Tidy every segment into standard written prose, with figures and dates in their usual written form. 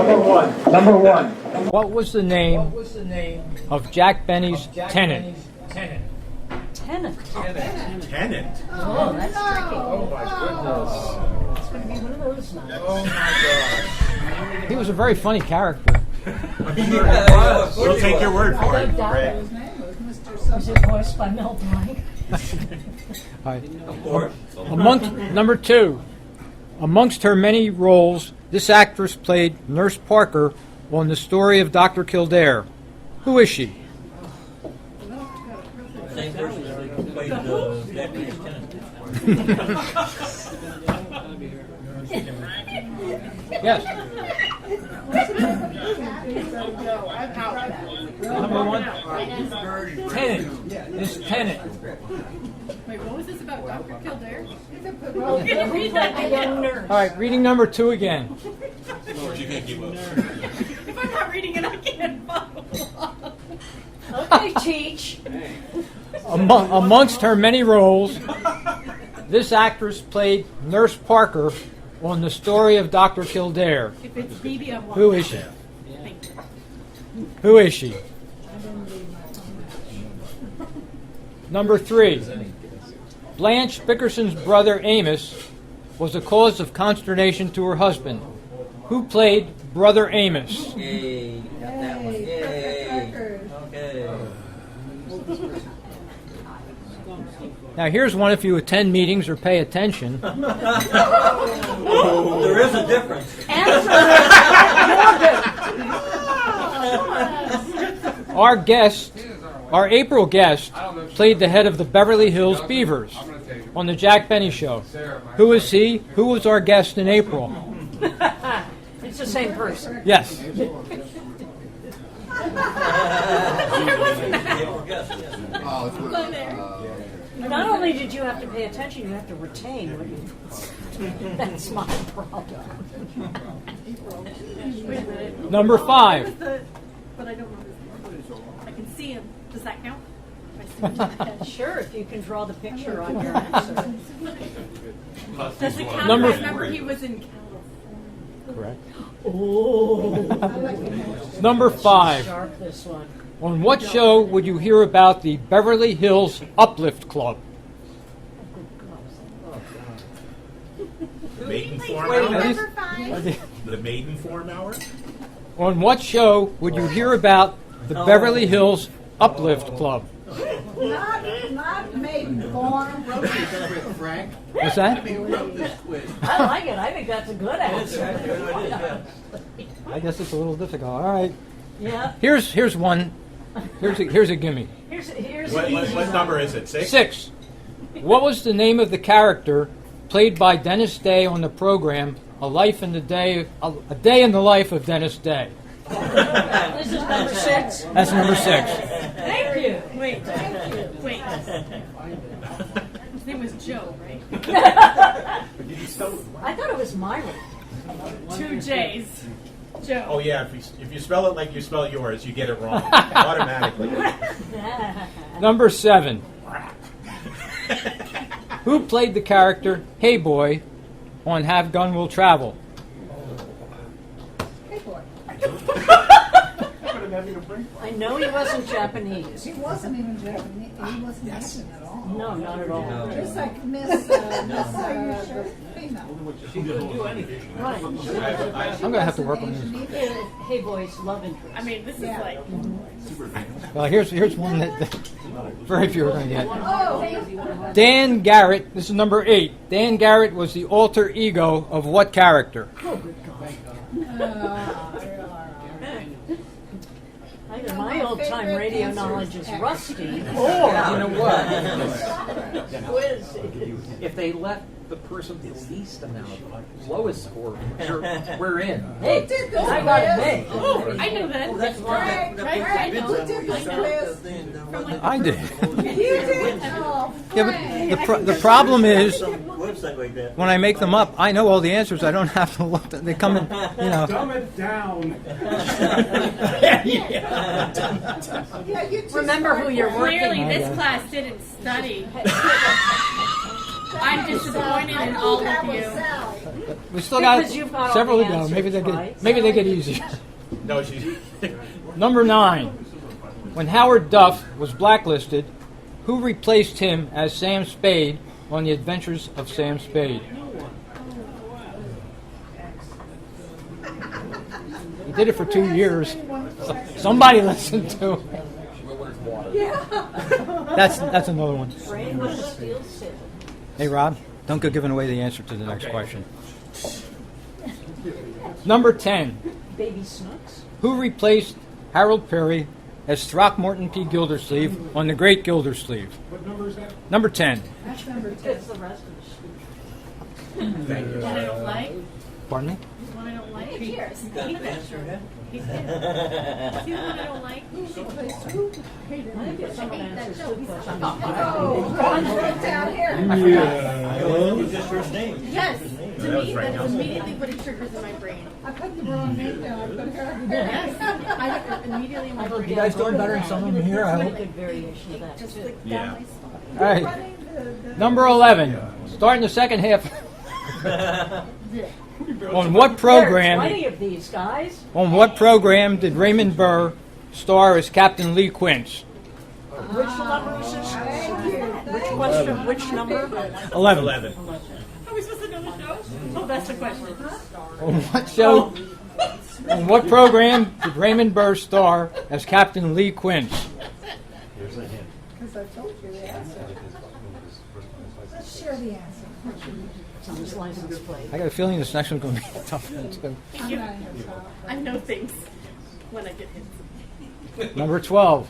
Number one. What was the name of Jack Benny's tenant? Tenant. Tenant. Oh, that's tricky. Oh my goodness. It's going to be one of those nights. Oh my gosh. He was a very funny character. We'll take your word for it. Right. Was it voiced by Mel Blanc? Number two. Amongst her many roles, this actress played Nurse Parker on The Story of Dr. Kildare. Who is she? Same person who played Jack Benny's tenant. Yes. Number one. Tenant. This tenant. Wait, what was this about Dr. Kildare? Who played the young nurse? All right, reading number two again. If I'm not reading it, I can't follow. Okay, teach. Amongst her many roles, this actress played Nurse Parker on The Story of Dr. Kildare. If it's BB, I'm Who is she? Thank you. Who is she? Number three. Blanche Bickerson's brother Amos was a cause of consternation to her husband. Who played Brother Amos? Yay, got that one. Yay. Okay. Now here's one if you attend meetings or pay attention. There is a difference. Our April guest, played the head of the Beverly Hills Beavers on the Jack Benny Show. Who is he? Who was our guest in April? It's the same person. Yes. Not only did you have to pay attention, you have to retain what you. That's my problem. Wait a minute. Number five. What was the, but I don't know his name. I can see him. Does that count? I see him. Sure, if you can draw the picture on your answer. Does it count? Number I remember he was in California. Correct. Number five. Sharp, this one. On what show would you hear about the Beverly Hills Uplift Club? The maiden form Wait a hour? minute. Number 5. The maiden form hour? On what show would you hear about the Beverly Hills Uplift Club? Not maiden form. What's that? I like it. I think that's a good answer. I guess it's a little difficult. All right. Yeah. Here's one. Here's a gimme. Here's What number is it? 6? 6. What was the name of the character played by Dennis Day on the program A Day in the Life of Dennis Day? This is number 6. That's number 6. Thank you. Wait. His name was Joe, right? I thought it was Myron. 2 J's. Joe. Oh yeah, if you spell it like you spell yours, you get it wrong automatically. Number 7. Who played the character Hey Boy on Have Gun Will Travel? Hey, boy. I know he wasn't Japanese. He wasn't even Japanese. He wasn't Asian at all. No, not at all. Just like Miss female. She couldn't do anything. Right. I'm going to have to work on this. Hey boys, love interest. I mean, this is like. Well, here's one that very few are going to get. Oh, Dan Garrett, this is number 8. Dan Garrett was the alter ego of what character? Either my old-time radio knowledge is rusty, or You know what? quiz. If they let the person the least amount of lowest score, we're in. Hey, I got it made. Oh, I know that. That's right. Right? I know. who did this quiz? I did. You did? Oh, Yeah, but the problem is, suck like that. when I make them up, I know all the answers. I don't have to look. They come in, Dumb it down. Yeah, you just Remember who you're working Clearly, with. this class didn't study. I'm disappointed in all of you. We still got Because you've got all several the to go. Maybe answers, they right? get easier. No, she's. Number 9. When Howard Duff was blacklisted, who replaced him as Sam Spade on the Adventures of Sam Spade? He did it for 2 years. Somebody listened to him. That's another one. Brain with a steel city. Hey, Rob, don't go giving away the answer to the next question. Number 10. Baby Snooks. Who replaced Harold Peary as Throckmorton P. Gildersleeve on The Great Gildersleeve? What number is that? Number 10. That's number 2. It's the rest of the sheet. One I don't like. Pardon me? One I don't like. Got an answer, huh? See the one I don't like? Someone answers 2 questions. Oh, Ron's right down here. Who's his first name? Yes. His name. To me, that is immediately what it triggers in my brain. I put the wrong name down. I put her. Yes. I immediately in my brain. You guys doing better than some of them here, I hope. Good variation of that. Just too. like Yeah. down my spine. All right. Number 11. Starting the second half. On what There are program? 20 of these guys. On what program did Raymond Burr star as Captain Lee Quince? Which number is this? Which question? Which number? 11. 11. Are we supposed to know the show? Oh, that's the question. On what show? On what program did Raymond Burr star as Captain Lee Quince? Because I told you the answer. Let's share the answer. It's on this license plate. I got a feeling this next one's going to be a tough one, too. I'm not here, so. I know things when I get hit. Number 12.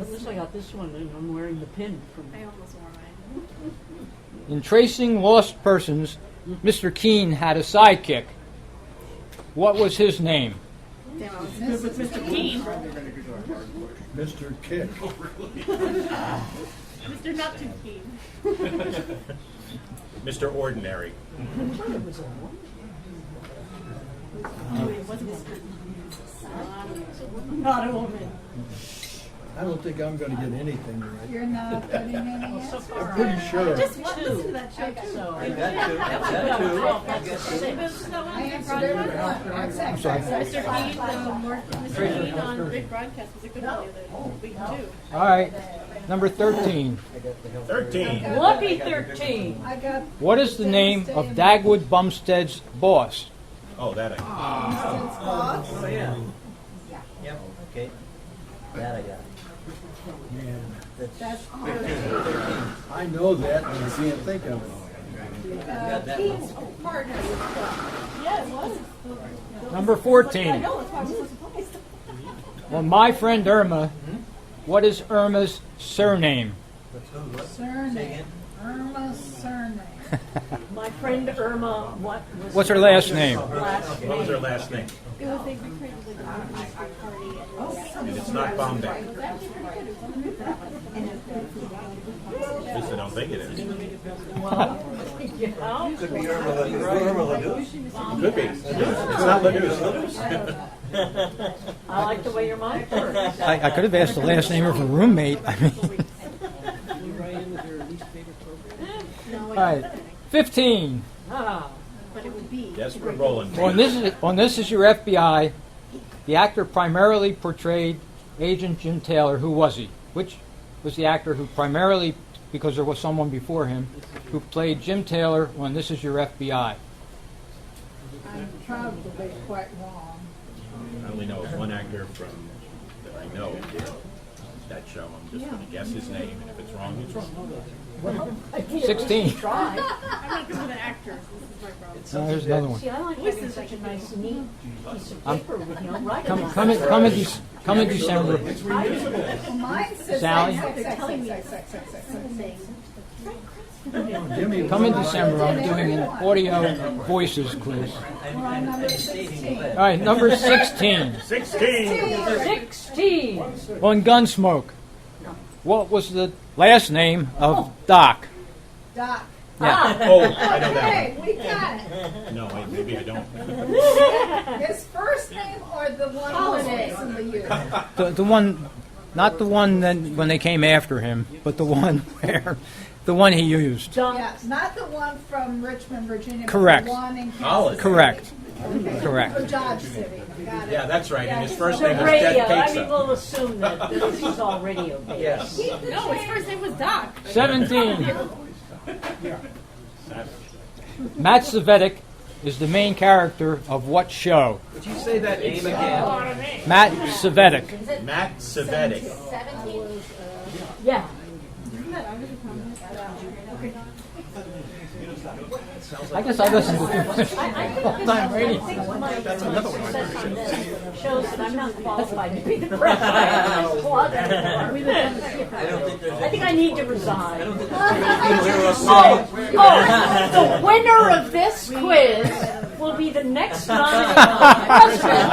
At least I got this one, and I'm wearing the pin from. I almost wore mine. In Tracing Lost Persons, Mr. Keene had a sidekick. What was his name? Damn, I was good with Mr. Keene. Mr. Kick. Mr. Not Too Keen. Mr. Ordinary. It wasn't Mr. Not a woman. I don't think I'm going to get anything right. You're not putting any answer. Pretty sure. Just listen to that show too. So, I got two. I got two. I I answered every one. Except sorry. Mr. Keene, Mr. Keene on Big Broadcast was a good one the other week too. All right. Number 13. 13. Lucky 13. I got What is the name of Dagwood Bumstead's boss? Oh, that I. boss. Oh, yeah. Yep, okay. That I got. That's 13. I know that, and I can't think of it. Got that Keane's one. partner was Yeah, it was. Number 14. No, that's why I was so surprised. Well, my friend Irma, what is Irma's surname? Let's go. What? Say surname. again. Irma's surname. My friend Irma, what was What's her last name? last What was name? her last name? It was they recreated like a party And it's not Bombay. At least I don't think it is. Could be Irma Ladouche. Could be. It's not Ladouche. I like the way your mind works. I could have asked the last name of her roommate. I mean, all right. 15. Ah, but it would be. Yes, we're rolling. On this is your FBI. The actor primarily portrayed Agent Jim Taylor. Who was he? Which was the actor who primarily, because there was someone before him, who played Jim Taylor on This Is Your FBI? I'm probably quite wrong. I only know of one actor from that I know did that show. I'm just going to guess his name, and if it's wrong, it's wrong. 16. try. I'm not good with the actors. This is my problem. No, there's another one. See, I like having such a nice, neat piece of paper with no writing on it. Come in December. Well, mine says Sally? X. Jimmy, Come in December. I'm doing an audio voices quiz. We're on number 16. All right, number 16. 16. 16. On Gunsmoke. What was the last name of Doc? Doc. Yeah. Oh, I know Okay, that we got it. one. No, wait, maybe I don't. His first name or the one who was recently used? The one, not the one that when they came after him, but the one where, the one he used. Yes, not the one from Richmond, Virginia. but Correct. The one in Holiday. Kansas Correct. City. Correct. Or Dodge City. Got it. Yeah, that's right. And his The first name was radio. Jet I mean, Pizza. we'll assume that this is all radio based. Yes. No, his first name was Doc. 17. Matt Savetic is the main character of what show? Would you say that name again? Matt Savetic. Matt Savetic. Yeah. I guess I listen to all-time radio. That's another one. Shows that I'm not qualified to be the president of this club anymore. I don't think there's I think I need to resign. Oh, Oh, the winner of this quiz will be the next nominee for president of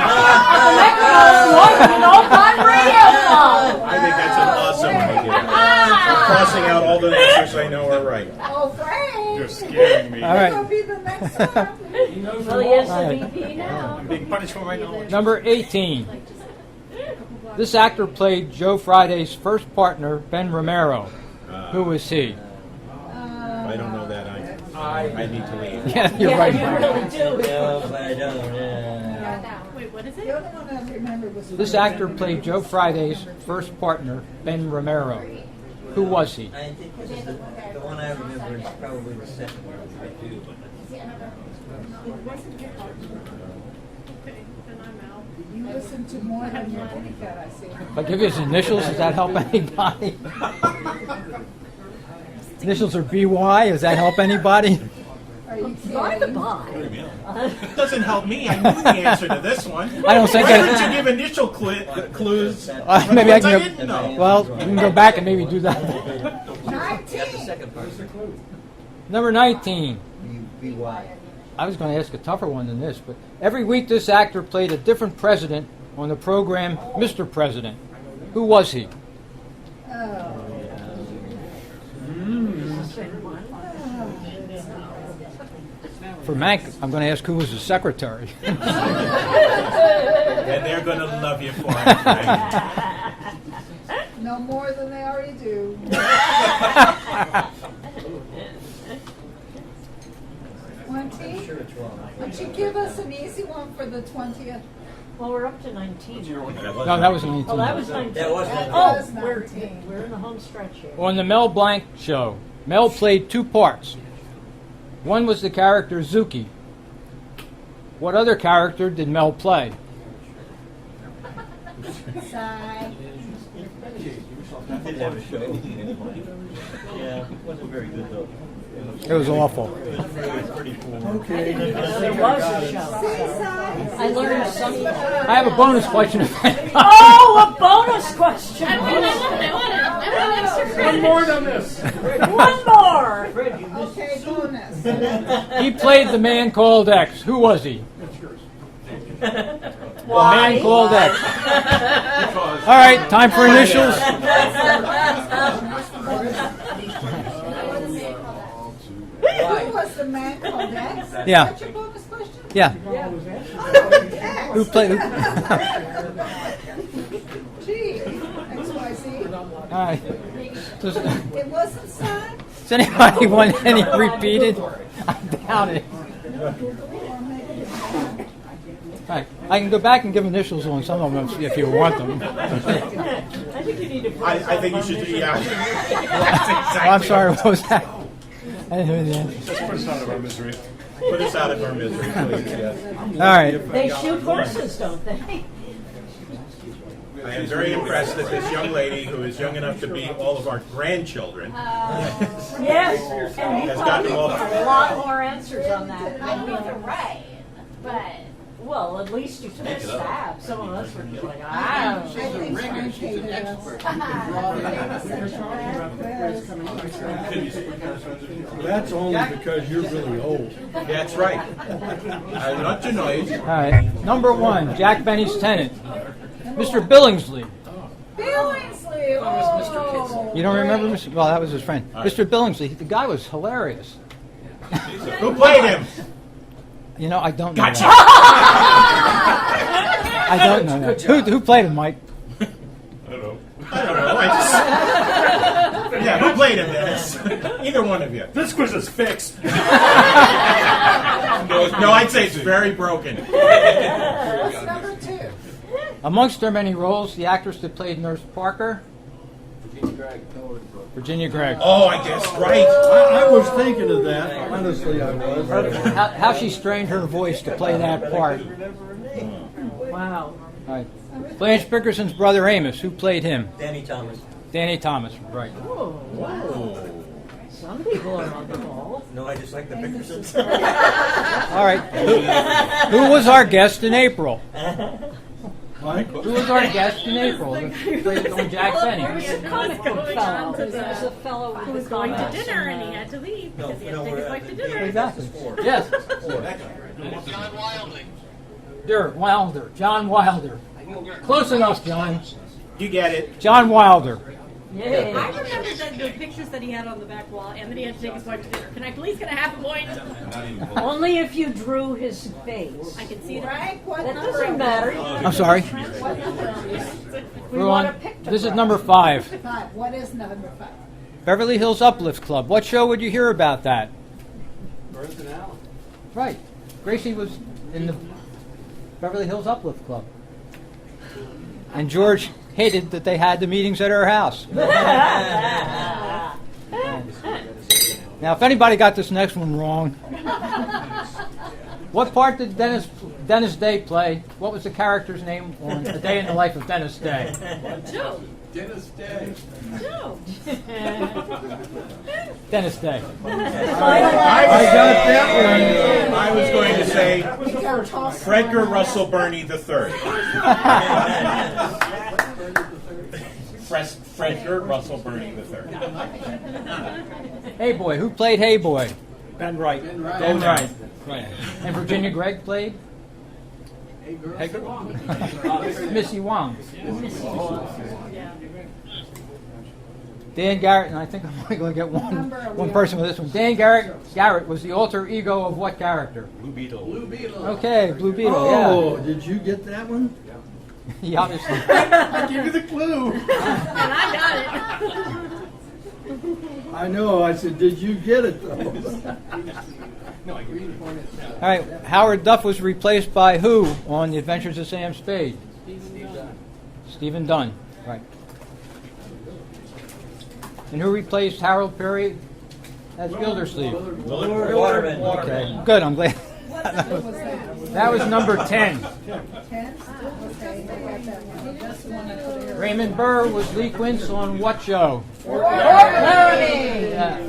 the Metropolitan All-Time Radio Club. I think that's an awesome idea. I'm crossing out all the answers I know are right. Oh, Frank! You're scaring me. All right. He'll be the next one. Well, he is the VP now. Being punished for my knowledge. Number 18. This actor played Joe Friday's first partner, Ben Romero. Who was he? I don't know that. I need to leave. Yeah, you're Yeah, right. you really do. no, but I don't. Yeah. Wait, what is The it? only one I remember was. This actor played Joe Friday's first partner, Ben Romero. Who was he? I think this is the one I remember is probably the second one. I do. Okay, then I'm out. You listen to more than your kitty cat, I see. If I give you his initials, does that help anybody? Initials are BY. Does that help anybody? Are you By the kidding? by. It doesn't help me. I knew the answer to this one. I don't think Why I- didn't you give initial clues? Maybe I Ones I can didn't go. know. Well, we can go back and maybe do that. 19. Second part. Number 19. BY. I was going to ask a tougher one than this, but every week this actor played a different president on the program Mr. President. Who was he? Oh. For Mank, I'm going to ask who was his secretary. And they're going to love you for it. Frank. No more than they already do. 20? Sure it's wrong. Would you give us an easy one for the 20th? Well, we're up to 19. No, that was 19. Oh, that was 19. That was 19. Oh, That was 19. we're in the home stretch here. On the Mel Blanc show, Mel played two parts. One was the character Zuki. What other character did Mel play? Sigh. Didn't have a show. Yeah, wasn't very good though. It was awful. Okay. There was a show. I learned something. I have a bonus question. Oh, a bonus question. I want extra credit. One more. Okay, bonus. He played the man called X. Who was he? The man called X. All right, time for initials. Who was the man called X? Yeah. Is that your bonus question? Yeah. X. Who played? Gee, XYZ. All right. Does, It wasn't signed? does anybody want any repeated? I doubt it. All right. I can go back and give initials on some of them if you want them. I think you need to. I think you should do, yeah. Oh, I'm sorry. What was that? I didn't hear the answer. Just put us out of our misery. Put us out of our misery, please, yes. All right. They shoot horses, don't they? I am very impressed that this young lady, who is young enough to be all of our grandchildren, Yes. And you Has probably gotten all- have a lot more answers on that. I know you're right, but Well, at least you took a stab. Some of us were just like, I I think Frank hated us. That's only because you're really old. that's right. I'm not tonight. All right. Number 1, Jack Benny's tenant, Mr. Billingsley. Billingsley, oh. You don't remember Mr. Well, that was his friend. Mr. Billingsley. The guy was hilarious. Who played him? You know, I don't know. Gotcha. That. I don't know that. Who played him, Mike? I don't know. Yeah, who played him, Dennis? Either one of you. This quiz is fixed. No, I'd say it's very broken. What's number 2? Amongst their many roles, the actress that played Nurse Parker, Virginia Gregg. Oh, I guess right. I was thinking of that. Honestly, I was. How she strained her voice to play that part. Wow. All right. Blanche Bickerson's brother Amos, who played him? Danny Thomas. Danny Thomas, right. Oh, wow. Some people are on the ball. No, I just like the Bickersons. All right. Who was our guest in April? Mike? Who was our guest in April? When Jack Benny. There was a comic book fellow. There was a fellow Who with was the going to comics. dinner and he had to leave because he had to take his wife to dinner. Exactly. Yes. John Wilding. John Wilder. Close enough, John. You get it. John Wilder. Yay. I remember the pictures that he had on the back wall and that he had to take his wife to dinner. Can I at least get a half a point? Only if you drew his face. I can see that. Frank, what That number? doesn't matter. I'm sorry. What number are you? We We're want on. a picture. This is number 5. 5. What is number 5? Beverly Hills Uplift Club. What show would you hear about that? Right. Gracie was in the Beverly Hills Uplift Club. And George hated that they had the meetings at her house. Now, if anybody got this next one wrong, what part did Dennis Day play? What was the character's name on A Day in the Life of Dennis Day? Joe. Dennis Day. Joe. Dennis Day. I got that one. I was going to say We got to toss Frederick Russell Burney III. Frederick Russell Burney III. Hey Boy. Who played Hey Boy? Ben Wright. Ben Wright. Right. And Virginia Gregg played? Hey Girl. Missy Wong. Dan Garrett, and I think I'm only going to get one person with this one. Dan Garrett was the alter ego of what character? Blue Beetle. Okay, Blue Beetle, Oh, did you get that one? yeah. He obviously. I gave you the clue. And I got it. I know. I said, did you get it though? All right, Howard Duff was replaced by who on The Adventures of Sam Spade? Stephen Dunn. Right. And who replaced Harold Peary as Gildersleeve? Waterman. Okay, good. I'm glad. That was number 10. 10? Okay, I got that one. Just one to put here. Raymond Burr was Lee Quince on what show? Fort Lauderdale. Yeah.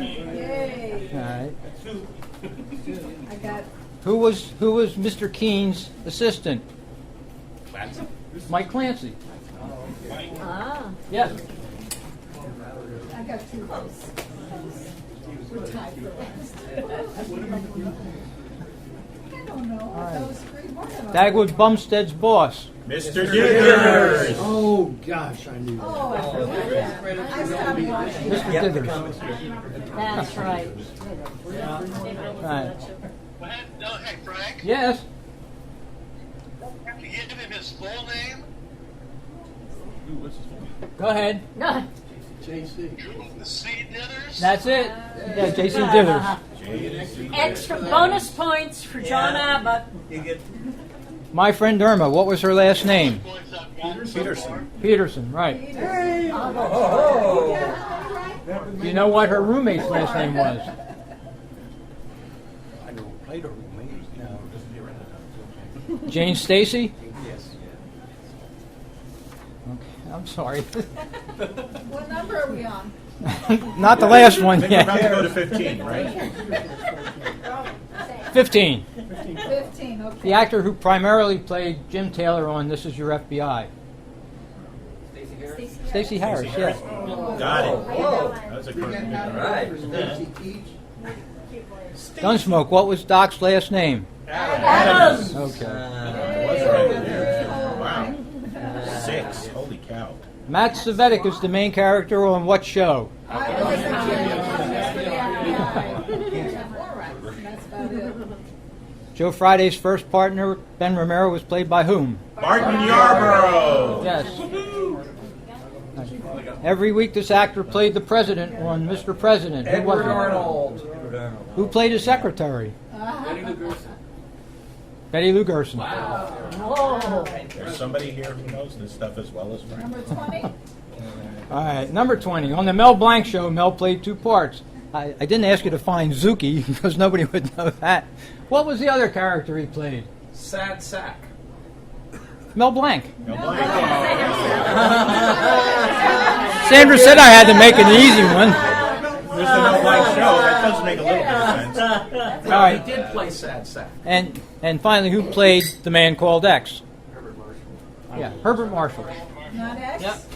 Yay. All right. I got Who was Mr. Keene's assistant? Mike Clancy. Ah. Yes. I got 2 of those. We're tied for last. I don't know. Those 3 more than Dagwood Bumstead's boss. Mr. Diggers. Oh gosh, I knew that. Oh, I forgot that. I stopped watching. Mr. Dithers. That's right. Right. No, hey, Frank. Yes. Have to give him his full name. Go ahead. JC. C. Dithers. That's it. Yeah, Jason Dithers. Extra bonus points for John Abbott. You get My friend Irma, what was her last name? Peterson. Peterson, right. oh. Do you know what her roommate's last name was? Jane Stacy? Okay, I'm sorry. What number are we on? Not the last one I think we're about to yet. go to 15, right? 15. 15, okay. The actor who primarily played Jim Taylor on This Is Your FBI. Stacey Harris, yeah. Got it. That was a good one. All right. Gunsmoke, what was Doc's last name? Adams. Okay. Was right there. Wow. 6. Holy cow. Matt Savetic is the main character on what show? I was a kid. Joe Friday's first partner, Ben Romero, was played by whom? Martin Yarborough. Yes. Every week this actor played the president on Mr. President. Who was Edward it? Arnold. Who played his secretary? Betty Lou Gerson. Whoa. There's somebody here who knows this stuff as well as Frank. Number 20? All right, number 20. On the Mel Blanc show, Mel played two parts. I didn't ask you to find Zuki because nobody would know that. What was the other character he played? Sad sack. Mel Blanc. No blank. Sandra said I had to make an easy one. There's the no blank show. That does make a little bit of sense. All right. He did play sad sack. And finally, who played the man called X? Yeah, Herbert Marshall. Not X?